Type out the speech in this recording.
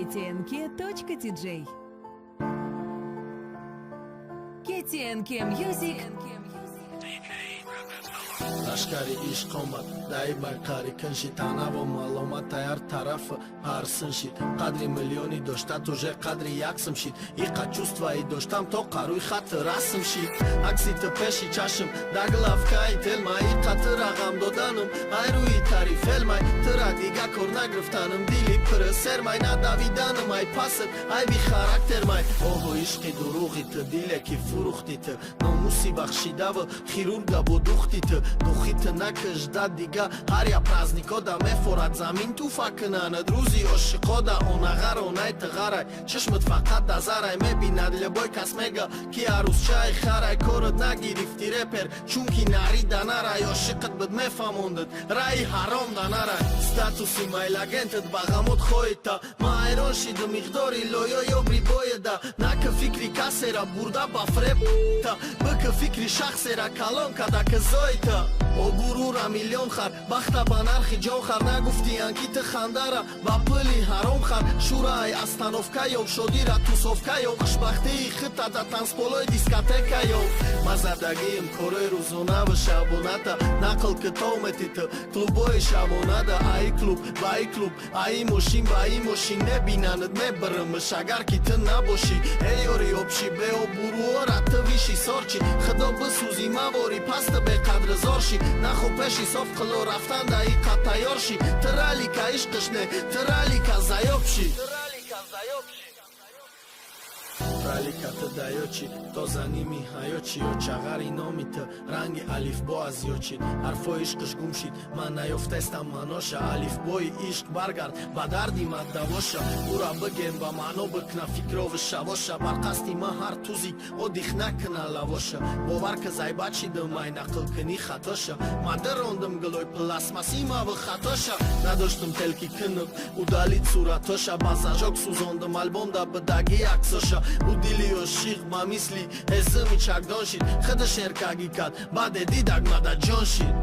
KTNK.TJ KTNK Music Lashkari ish qomat daima qari kanshit anav malomat ayar taraf arsinshit qadri milioni doshtat уже qadri yaksimshit iqa чувства и доштам то qaruy khatir asmshit aksit peshi chashim daglavkai telmai qatiragam dodanim ayruy tarif elmai tradiga korna griftanim dili sermai nadavidanim ay pasat ay bi charakter mai oho ishqi durugit dileki furuxtit nomusi baxshidав хирурга бодухтит духит накжда дига ҳаря праздникода мефорад замин туфакнана друзи ошиқода онагаро найтағарай чашмат фақат дазарай мебинад лебой касмега ки арусчаи харай корот нагирифти репер чунки нарида нарай ошиқат бад мефамондад раи ҳаром данарай статуси майлагентат бағамот хоита майрон шида миқдори лоёё брибоеда нака фикри касера бурда бафребта быка фикри шахсера калон кадака зойта о гурура миллион хар бахта банархи ҷон хар нагуфтиян ки ты хандара ба пӯли ҳаром хар шураи астановка ёб шодира тусовка ёб хушбахтии хита да танцполои дискотека ёб мазадагиим корои рӯзонава шабоната нақл китометита клубои шабонада аи клуб ба аи клуб аи мошин ба аи мошин небинанад мебирмиш агар ки ты набошӣ эёри обши беобуруора ты виши сорчи худо бисӯзи мавори паста беқадри зорши нахо пеши соф қило рафтан да иқа тайёр ши тралика ишқишне тралика заёбши траликата даёчи тозаними ҳаёчи ё чағари номита ранги алифбо аз ёчи ҳарфои ишқиш гум шид ман наёфтестам маноша алифбои ишқ баргард ба дарди ман давоша ура бигем ба маъно бикна фикрови шавоша бар қасди ман ҳар тузик одих накна лавоша бовар ка зайбат шидам май нақл кини хатоша мадирондам гилой пластмаси мави хатоша надоштам телки киниб удалит суратоша ба зажок сӯзондам албомда бидаги аксоша удили ошиқ ба мисли ҳезими чакдон шид хида шеркаги кад баъде дидак мада ҷон шид